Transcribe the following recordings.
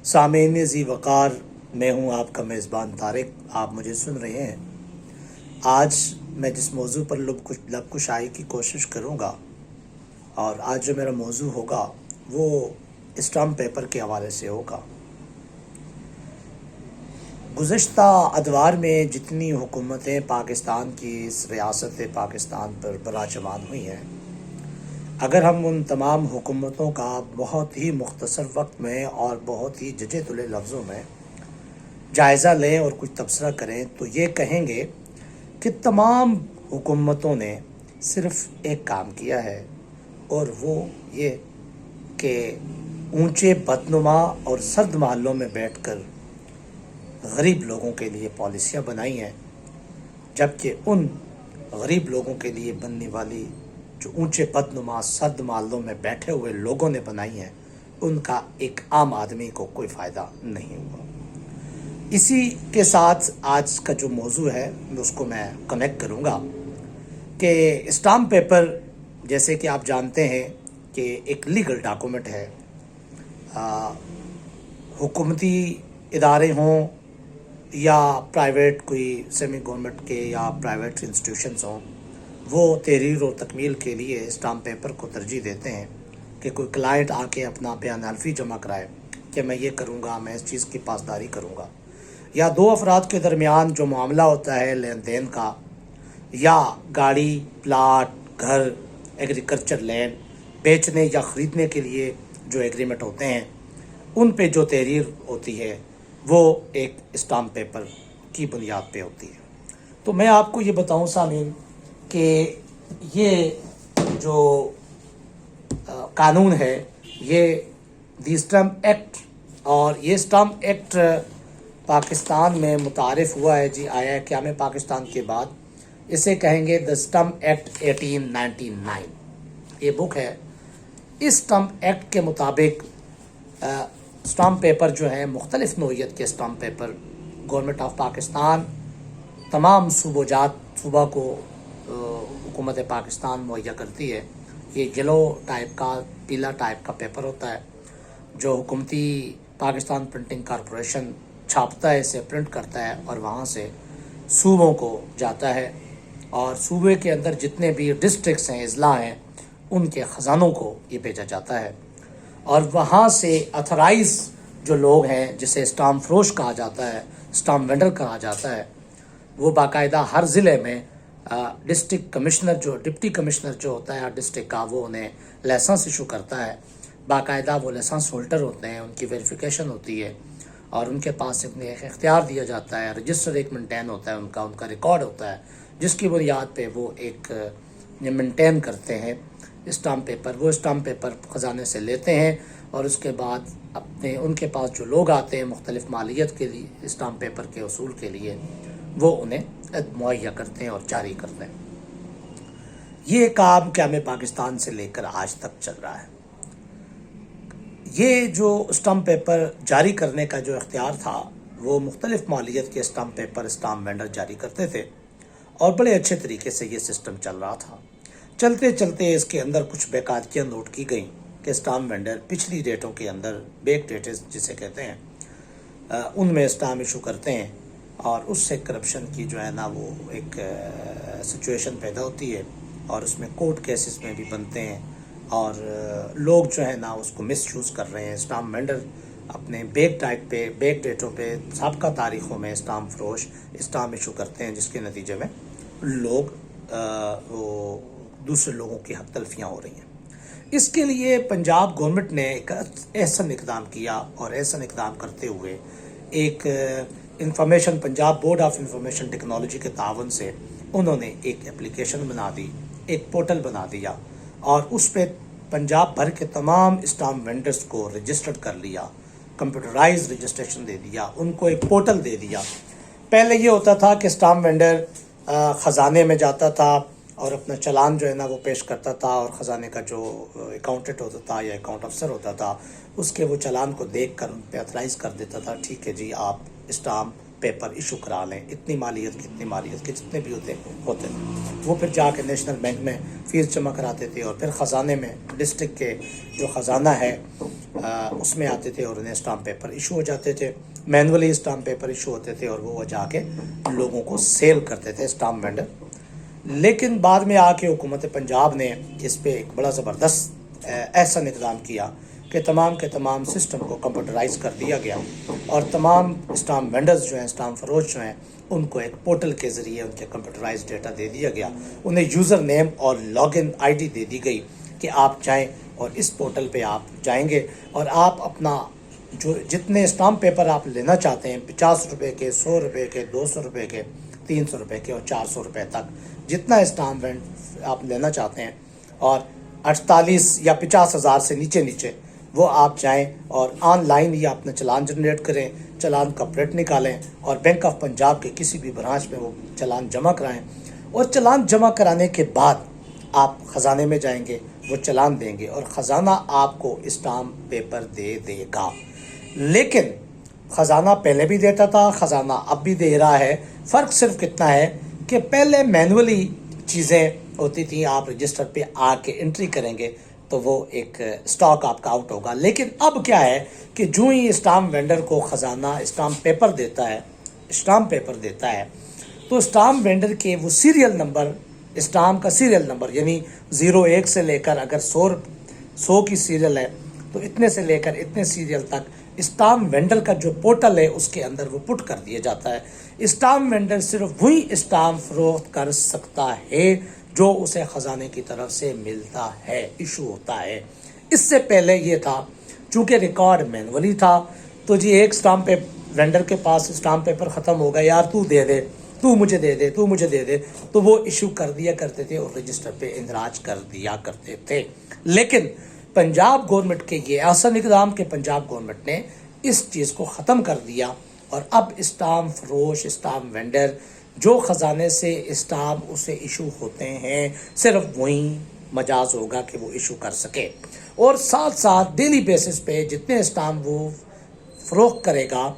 سامعین ذی وقار، میں ہوں آپ کا میزبان طارق. آپ مجھے سن رہے ہیں. آج میں جس موضوع پر لب کشائی کی کوشش کروں گا، اور آج جو میرا موضوع ہوگا وہ اسٹامپ پیپر کے حوالے سے ہوگا. گزشتہ ادوار میں جتنی حکومتیں پاکستان کی اس ریاست پاکستان پر براجمان ہوئی ہیں، اگر ہم ان تمام حکومتوں کا بہت ہی مختصر وقت میں اور بہت ہی جچے تلے لفظوں میں جائزہ لیں اور کچھ تبصرہ کریں تو یہ کہیں گے کہ تمام حکومتوں نے صرف ایک کام کیا ہے، اور وہ یہ کہ اونچے بدنما اور سرد محلوں میں بیٹھ کر غریب لوگوں کے لیے پالیسیاں بنائی ہیں، جبکہ ان غریب لوگوں کے لیے بننے والی جو اونچے بدنما سرد محلوں میں بیٹھے ہوئے لوگوں نے بنائی ہیں، ان کا ایک عام آدمی کو کوئی فائدہ نہیں ہوا. اسی کے ساتھ آج کا جو موضوع ہے اس کو میں کنیکٹ کروں گا کہ اسٹامپ پیپر جیسے کہ آپ جانتے ہیں کہ ایک لیگل ڈاکومنٹ ہے. حکومتی ادارے ہوں یا پرائیویٹ کوئی سیمی گورنمنٹ کے یا پرائیویٹ انسٹیٹیوشنز ہوں، وہ تحریر و تکمیل کے لیے اسٹامپ پیپر کو ترجیح دیتے ہیں کہ کوئی کلائنٹ آ کے اپنا بیان حلفی جمع کرائے کہ میں یہ کروں گا، میں اس چیز کی پاسداری کروں گا. یا دو افراد کے درمیان جو معاملہ ہوتا ہے لین دین کا، یا گاڑی، پلاٹ، گھر، ایگریکلچر لینڈ بیچنے یا خریدنے کے لیے جو ایگریمنٹ ہوتے ہیں، ان پہ جو تحریر ہوتی ہے وہ ایک اسٹامپ پیپر کی بنیاد پہ ہوتی ہے. تو میں آپ کو یہ بتاؤں سامعین کہ یہ جو قانون ہے، یہ دی اسٹامپ ایکٹ، اور یہ اسٹامپ ایکٹ پاکستان میں متعارف ہوا ہے آیا ہے قیام پاکستان کے بعد. اسے کہیں گے دی اسٹامپ ایکٹ 1899. یہ بک ہے. اس اسٹامپ ایکٹ کے مطابق اسٹامپ پیپر جو ہیں، مختلف نوعیت کے stamp paper government of Pakistan تمام صوبہ کو حکومت پاکستان مہیا کرتی ہے. یہ یلو ٹائپ کا، پیلا ٹائپ کا پیپر ہوتا ہے جو حکومتی پاکستان پرنٹنگ کارپوریشن چھاپتا ہے، اسے پرنٹ کرتا ہے اور وہاں سے صوبوں کو جاتا ہے، اور صوبے کے اندر جتنے بھی ڈسٹرکٹس ہیں، اضلاع ہیں، ان کے خزانوں کو یہ بھیجا جاتا ہے. اور وہاں سے اتھرائز جو لوگ ہیں، جسے اسٹامپ فروش کہا جاتا ہے، اسٹامپ وینڈر کہا جاتا ہے، وہ باقاعدہ ہر ضلع میں ڈسٹرکٹ کمشنر ڈپٹی کمشنر جو ہوتا ہے ہر ڈسٹرکٹ کا، وہ انہیں لائسنس ایشو کرتا ہے. باقاعدہ وہ لائسنس ہولڈر ہوتے ہیں، ان کی ویریفیکیشن ہوتی ہے، اور ان کے پاس ایک اختیار دیا جاتا ہے. رجسٹر ایک مینٹین ہوتا ہے، ان کا ریکارڈ ہوتا ہے، جس کی بنیاد پہ وہ ایک مینٹین کرتے ہیں اسٹامپ پیپر. وہ اسٹامپ پیپر خزانے سے لیتے ہیں، اور اس کے بعد ان کے پاس جو لوگ آتے ہیں مختلف مالیت کے لیے اسٹامپ پیپر کے اصول کے لیے، وہ انہیں مہیا کرتے ہیں اور جاری کرتے ہیں. یہ کام قیام پاکستان سے لے کر آج تک چل رہا ہے. یہ جو اسٹامپ پیپر جاری کرنے کا جو اختیار تھا، وہ مختلف مالیت کے اسٹامپ پیپر اسٹامپ وینڈر جاری کرتے تھے، اور بڑے اچھے طریقے سے یہ سسٹم چل رہا تھا. چلتے چلتے اس کے اندر کچھ بیقاعدگیاں نوٹ کی گئیں کہ اسٹامپ وینڈر پچھلی ڈیٹوں کے اندر، بیک ڈیٹس جسے کہتے ہیں، ان میں اسٹامپ ایشو کرتے ہیں، اور اس سے کرپشن کی جو ہے نا وہ ایک سچویشن پیدا ہوتی ہے، اور اس میں کورٹ کیسز میں بھی بنتے ہیں، اور لوگ جو ہے نا اس کو مس یوز کر رہے ہیں. اسٹامپ وینڈر اپنے بیک ڈیٹوں پہ سابقہ تاریخوں میں اسٹامپ فروش اسٹامپ ایشو کرتے ہیں، جس کے نتیجے میں لوگ وہ دوسرے لوگوں کی حق تلفیاں ہو رہی ہیں. اس کے لیے پنجاب گورنمنٹ نے ایک احسن اقدام کیا، اور احسن اقدام کرتے ہوئے ایک Punjab board of information technology کے تعاون سے انہوں نے ایک اپلیکیشن بنا دی، ایک پورٹل بنا دیا، اور اس پہ پنجاب بھر کے تمام اسٹامپ وینڈرز کو رجسٹرڈ کر لیا، کمپیوٹرائز رجسٹریشن دے دیا، ان کو ایک پورٹل دے دیا. پہلے یہ ہوتا تھا کہ اسٹامپ وینڈر خزانے میں جاتا تھا اور اپنا چلان جو ہے نا وہ پیش کرتا تھا، اور خزانے کا جو اکاؤنٹنٹ ہوتا تھا یا اکاؤنٹ افسر ہوتا تھا، اس کے وہ چلان کو دیکھ کر ان پہ اتھرائز کر دیتا تھا، ٹھیک ہے جی آپ اسٹامپ پیپر ایشو کرا لیں، اتنی مالیت کے جتنے بھی ہوتے وہ پھر جا کے نیشنل بینک میں فیس جمع کراتے تھے، اور پھر خزانے میں ڈسٹرکٹ کے جو خزانہ ہے اس میں آتے تھے اور انہیں اسٹامپ پیپر ایشو ہو جاتے تھے، مینولی اسٹامپ پیپر ایشو ہوتے تھے اور وہ جا کے لوگوں کو سیل کرتے تھے اسٹامپ وینڈر۔ لیکن بعد میں آ کے حکومت پنجاب نے اس پہ ایک بڑا زبردست احسن اقدام کیا کہ تمام کے تمام سسٹم کو کمپیوٹرائز کر دیا گیا اور تمام اسٹامپ وینڈرز جو ہیں، اسٹامپ فروش جو ہیں، ان کو ایک پورٹل کے ذریعے ان کے کمپیوٹرائز ڈیٹا دے دیا گیا، انہیں یوزر نیم اور لاگ ان آئی ڈی دے دی گئی کہ آپ جائیں اور اس پورٹل پہ آپ جائیں گے اور آپ اپنا جو جتنے اسٹامپ پیپر آپ لینا چاہتے ہیں، 50 روپے کے، 100 روپے کے، 200 روپے کے، 300 روپے کے اور 400 روپے تک جتنا اسٹامپ وینڈ آپ لینا چاہتے ہیں، اور 48 یا 50 ہزار سے نیچے وہ آپ جائیں اور آن لائن ہی اپنا چلان جنریٹ کریں، چلان کا پرنٹ نکالیں اور بینک آف پنجاب کے کسی بھی برانچ میں وہ چلان جمع کرائیں، اور چلان جمع کرانے کے بعد آپ خزانے میں جائیں گے، وہ چلان دیں گے اور خزانہ آپ کو اسٹامپ پیپر دے دے گا۔ لیکن خزانہ پہلے بھی دیتا تھا، خزانہ اب بھی دے رہا ہے، فرق صرف کتنا ہے کہ پہلے مینولی چیزیں ہوتی تھیں، آپ رجسٹر پہ آ کے انٹری کریں گے تو وہ ایک سٹاک آپ کا آؤٹ ہوگا۔ لیکن اب کیا ہے کہ جو ہی اسٹامپ وینڈر کو خزانہ اسٹامپ پیپر دیتا ہے تو اسٹامپ وینڈر کے وہ سیریل نمبر، اسٹامپ کا سیریل نمبر یعنی 01 سے لے کر اگر 100 کی سیریل ہے تو اتنے سے لے کر اتنے سیریل تک اسٹامپ وینڈر کا جو پورٹل ہے اس کے اندر وہ پٹ کر دیا جاتا ہے۔ اسٹامپ وینڈر صرف وہی اسٹامپ فروخت کر سکتا ہے جو اسے خزانے کی طرف سے ملتا ہے، ایشو ہوتا ہے۔ اس سے پہلے یہ تھا چونکہ ریکارڈ مینولی تھا تو جی ایک اسٹامپ وینڈر کے پاس اسٹامپ پیپر ختم ہو گیا، یار تو دے دے، تو مجھے دے دے، تو وہ ایشو کر دیا کرتے تھے اور رجسٹر پہ اندراج کر دیا کرتے تھے۔ لیکن پنجاب گورنمنٹ کے یہ احسن اقدام کہ پنجاب گورنمنٹ نے اس چیز کو ختم کر دیا اور اب اسٹامپ فروش، اسٹامپ وینڈر جو خزانے سے اسٹامپ اسے ایشو ہوتے ہیں صرف وہیں مجاز ہوگا کہ وہ ایشو کر سکے، اور ساتھ ساتھ ڈیلی بیسس پہ جتنے اسٹامپ وہ فروخت کرے گا،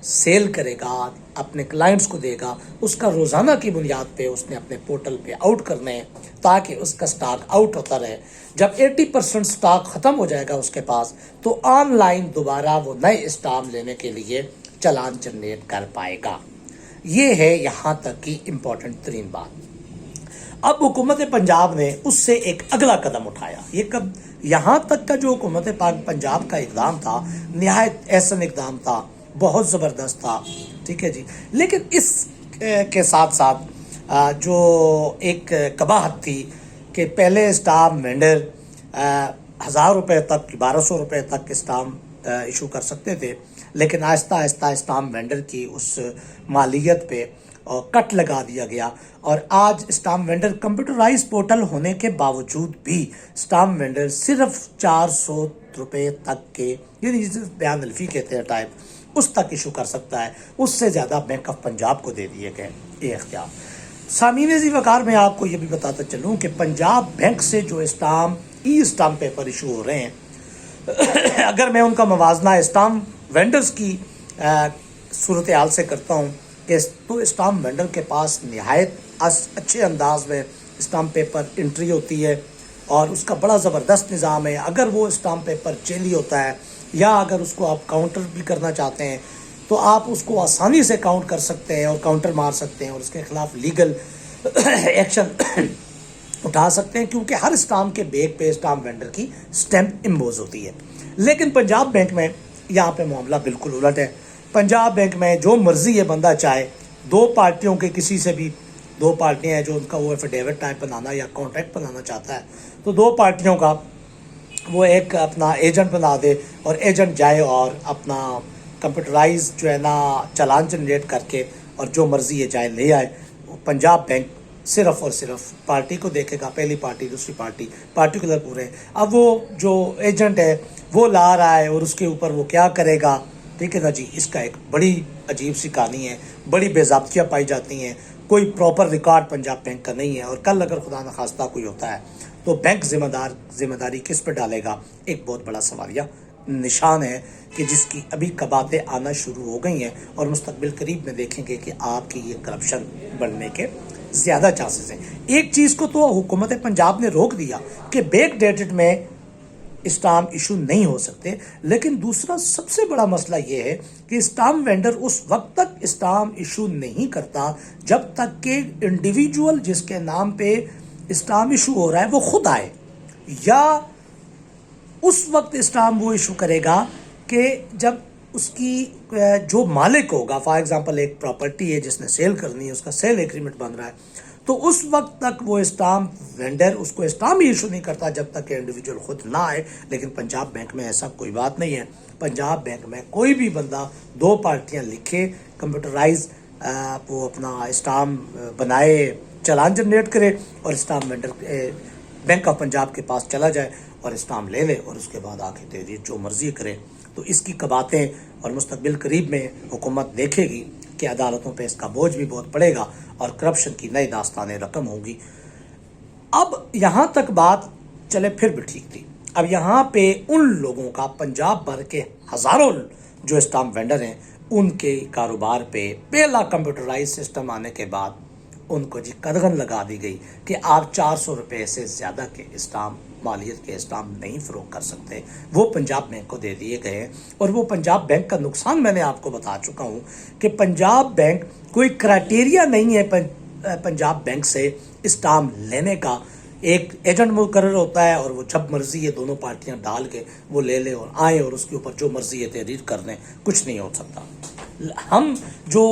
سیل کرے گا، اپنے کلائنٹس کو دے گا، اس کا روزانہ کی بنیاد پہ اس نے اپنے پورٹل پہ آؤٹ کرنے ہیں تاکہ اس کا سٹاک آؤٹ ہوتا رہے۔ جب 80% سٹاک ختم ہو جائے گا اس کے پاس تو آن لائن دوبارہ وہ نئے اسٹامپ لینے کے لیے چلان جنریٹ کر پائے گا۔ یہ ہے یہاں تک کی امپورٹنٹ ترین بات۔ اب حکومت پنجاب نے اس سے ایک اگلا قدم اٹھایا۔ یہاں تک کا جو حکومت پنجاب کا اقدام تھا نہایت احسن اقدام تھا، بہت زبردست تھا، ٹھیک ہے جی، لیکن اس کے ساتھ ساتھ جو ایک قباحت تھی کہ پہلے اسٹامپ وینڈر 1000 روپے تک، 1200 روپے تک اسٹامپ ایشو کر سکتے تھے، لیکن آہستہ آہستہ اسٹامپ وینڈر کی اس مالیت پہ کٹ لگا دیا گیا، اور آج اسٹامپ وینڈر کمپیوٹرائز پورٹل ہونے کے باوجود بھی اسٹامپ وینڈر صرف 400 روپے تک کے، یعنی بیان الفی کہتے ہیں ٹائپ، اس تک ایشو کر سکتا ہے، اس سے زیادہ بینک آف پنجاب کو دے دیے گئے یہ اختیار۔ سامعین ذی وقار میں آپ کو یہ بھی بتاتا چلوں کہ پنجاب بینک سے جو اسٹامپ پیپر ایشو ہو رہے ہیں، اگر میں ان کا موازنہ اسٹامپ وینڈرز کی صورتحال سے کرتا ہوں کہ تو اسٹامپ وینڈر کے پاس نہایت اچھے انداز میں اسٹامپ پیپر انٹری ہوتی ہے اور اس کا بڑا زبردست نظام ہے۔ اگر وہ اسٹامپ پیپر چیلی ہوتا ہے یا اگر اس کو آپ کاؤنٹر بھی کرنا چاہتے ہیں تو آپ اس کو آسانی سے کاؤنٹ کر سکتے ہیں اور کاؤنٹر مار سکتے ہیں اور اس کے خلاف لیگل ایکشن اٹھا سکتے ہیں، کیونکہ ہر اسٹامپ کے بیگ پہ اسٹامپ وینڈر کی سٹیمپ امبوز ہوتی ہے۔ لیکن پنجاب بینک میں یہاں پہ معاملہ بالکل الٹ ہے۔ پنجاب بینک میں جو مرضی یہ بندہ چاہے، دو پارٹیوں کے کسی سے بھی، دو پارٹیاں ہیں جو ان کا وہ ایفیڈیوٹ ٹائپ بنانا یا کانٹریکٹ بنانا چاہتا ہے تو دو پارٹیوں کا وہ ایک اپنا ایجنٹ بنا دے اور ایجنٹ جائے اور اپنا کمپیوٹرائز جو ہے نا چلان جنریٹ کر کے اور جو مرضی یہ جائے لے آئے۔ پنجاب بینک صرف اور صرف پارٹی کو دیکھے گا، پہلی پارٹی، دوسری پارٹی، پارٹیکولر پورے۔ اب وہ جو ایجنٹ ہے وہ لا رہا ہے اور اس کے اوپر وہ کیا کرے گا، ٹھیک ہے نا جی، اس کا ایک بڑی عجیب سی کہانی ہے، بڑی بے ضابطگیاں پائی جاتی ہیں، کوئی پراپر ریکارڈ پنجاب بینک کا نہیں ہے، اور کل اگر خدا نخواستہ کوئی ہوتا ہے تو بینک ذمہ داری کس پہ ڈالے گا، ایک بہت بڑا سوالیہ نشان ہے کہ جس کی ابھی کباتیں آنا شروع ہو گئی ہیں، اور مستقبل قریب میں دیکھیں گے کہ آپ کی یہ کرپشن بڑھنے کے زیادہ چانسز ہیں۔ ایک چیز کو تو حکومت پنجاب نے روک دیا کہ بیک ڈیٹڈ میں اسٹامپ ایشو نہیں ہو سکتے. لیکن دوسرا سب سے بڑا مسئلہ یہ ہے کہ اسٹامپ وینڈر اس وقت تک اسٹامپ ایشو نہیں کرتا جب تک کہ انڈیویجول جس کے نام پہ اسٹامپ ایشو ہو رہا ہے وہ خود آئے, یا اس وقت اسٹامپ وہ ایشو کرے گا کہ جب اس کی جو مالک ہوگا, فار ایگزامپل ایک پراپرٹی ہے جس نے سیل کرنی ہے, اس کا سیل ایگریمنٹ بن رہا ہے, تو اس وقت تک وہ اسٹامپ وینڈر اس کو اسٹامپ ایشو نہیں کرتا جب تک کہ انڈیویجول خود نہ آئے. لیکن پنجاب بینک میں ایسا کوئی بات نہیں ہے. پنجاب بینک میں کوئی بھی بندہ 2 پارٹیاں لکھے, کمپیوٹرائز وہ اپنا اسٹامپ بنائے, چالان جنریٹ کرے اور stamp vendor bank of Punjab کے پاس چلا جائے اور اسٹامپ لے لے اور اس کے بعد آ کے تحریر جو مرضی کرے. تو اس کی کباتیں اور مستقبل قریب میں حکومت دیکھے گی کہ عدالتوں پہ اس کا بوجھ بھی بہت پڑے گا اور کرپشن کی نئی داستانیں رقم ہوں گی. اب یہاں تک بات چلے پھر بھی ٹھیک تھی. اب یہاں پہ ان لوگوں کا پنجاب بھر کے ہزاروں جو اسٹامپ وینڈر ہیں ان کے کاروبار پہ پہلا کمپیوٹرائز سسٹم آنے کے بعد ان کو قدغن لگا دی گئی کہ آپ 400 روپے سے زیادہ کے اسٹامپ, مالیت کے اسٹامپ نہیں فروخت کر سکتے. وہ پنجاب بینک کو دے دیے گئے ہیں. اور وہ پنجاب بینک کا نقصان میں نے آپ کو بتا چکا ہوں کہ پنجاب بینک کوئی کرائٹیریا نہیں ہے پنجاب بینک سے اسٹامپ لینے کا. ایک ایجنٹ مقرر ہوتا ہے اور وہ جب مرضی ہے دونوں پارٹیاں ڈال کے وہ لے لیں اور آئیں اور اس کے اوپر جو مرضی ہے تحریر کر دیں, کچھ نہیں ہو سکتا. ہم جو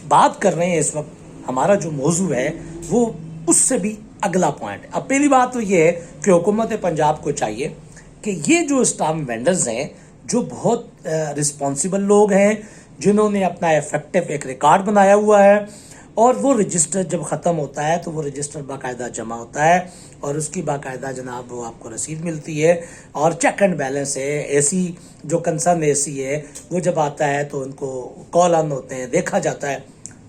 بات کر رہے ہیں اس وقت, ہمارا جو موضوع ہے وہ اس سے بھی اگلا پوائنٹ ہے. اب پہلی بات تو یہ ہے کہ حکومت پنجاب کو چاہیے کہ یہ جو اسٹامپ وینڈرز ہیں جو بہت رسپانسیبل لوگ ہیں, جنہوں نے اپنا ایفیکٹو ایک ریکارڈ بنایا ہوا ہے, اور وہ رجسٹر جب ختم ہوتا ہے تو وہ رجسٹر باقاعدہ جمع ہوتا ہے اور اس کی باقاعدہ جناب وہ آپ کو رسید ملتی ہے اور چیک اینڈ بیلنس ہے. اے سی جو کنسرن اے سی ہے وہ جب آتا ہے تو ان کو کال آن ہوتے ہیں, دیکھا جاتا ہے.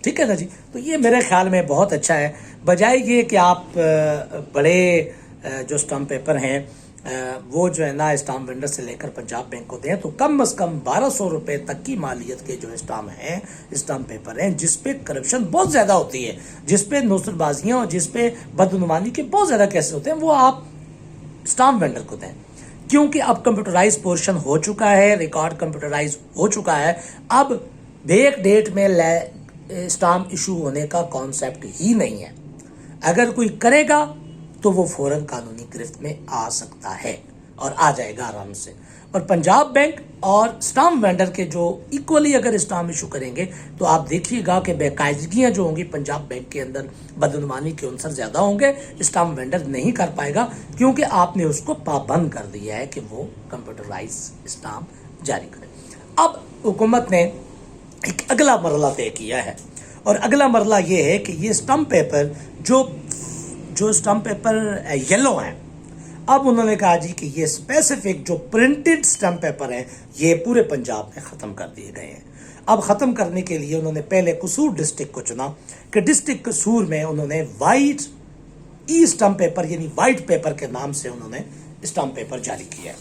ٹھیک ہے نا جی. تو یہ میرے خیال میں بہت اچھا ہے, بجائے یہ کہ آپ بڑے جو اسٹامپ پیپر ہیں وہ جو ہے نا اسٹامپ وینڈر سے لے کر پنجاب بینک کو دیں. تو کم از کم 1200 روپے تک کی مالیت کے جو اسٹامپ ہیں, اسٹامپ پیپر ہیں جس پہ کرپشن بہت زیادہ ہوتی ہے, جس پہ نوسر بازیاں اور جس پہ بدعنوانی کے بہت زیادہ کیسے ہوتے ہیں, وہ آپ اسٹامپ وینڈر کو دیں. کیونکہ اب کمپیوٹرائز پورشن ہو چکا ہے, ریکارڈ کمپیوٹرائز ہو چکا ہے. اب بیک ڈیٹ میں اسٹامپ ایشو ہونے کا کانسیپٹ ہی نہیں ہے. اگر کوئی کرے گا تو وہ فوراً قانونی گرفت میں آ سکتا ہے اور آ جائے گا آرام سے. اور پنجاب بینک اور اسٹامپ وینڈر کے جو ایکولی اگر اسٹامپ ایشو کریں گے تو آپ دیکھیے گا کہ بے قاعدگیاں جو ہوں گی پنجاب بینک کے اندر, بدعنوانی کے عنصر زیادہ ہوں گے. اسٹامپ وینڈر نہیں کر پائے گا کیونکہ آپ نے اس کو پابند کر دیا ہے کہ وہ کمپیوٹرائز اسٹامپ جاری کرے. اب حکومت نے ایک اگلا مرحلہ طے کیا ہے, اور اگلا مرحلہ یہ ہے کہ یہ اسٹامپ پیپر جو اسٹامپ پیپر یلو ہیں, اب انہوں نے کہا جی کہ یہ اسپیسیفک جو پرنٹڈ اسٹامپ پیپر ہیں یہ پورے پنجاب میں ختم کر دیے گئے ہیں. اب ختم کرنے کے لیے انہوں نے پہلے قصور ڈسٹرکٹ کو چنا کہ ڈسٹرکٹ قصور میں انہوں نے وائٹ ای اسٹامپ پیپر یعنی وائٹ پیپر کے نام سے انہوں نے اسٹامپ پیپر جاری کیا ہے.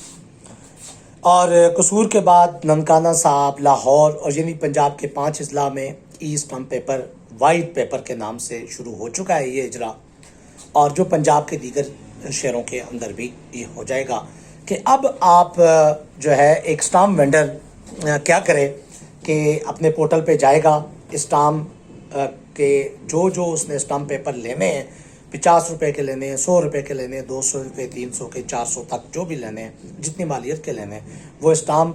اور قصور کے بعد ننکانہ صاحب, لاہور اور یعنی پنجاب کے 5 اضلاع میں ای اسٹامپ پیپر وائٹ پیپر کے نام سے شروع ہو چکا ہے یہ اجرا, اور جو پنجاب کے دیگر شہروں کے اندر بھی یہ ہو جائے گا کہ اب آپ جو ہے ایک اسٹامپ وینڈر کیا کرے کہ اپنے پورٹل پہ جائے گا, اسٹامپ کے جو اس نے اسٹامپ پیپر لینے ہیں, 50 روپے کے لینے ہیں, 100 روپے کے لینے ہیں, 200 کے, 300 کے, 400 تک جو بھی لینے ہیں, جتنی مالیت کے لینے ہیں, وہ اسٹامپ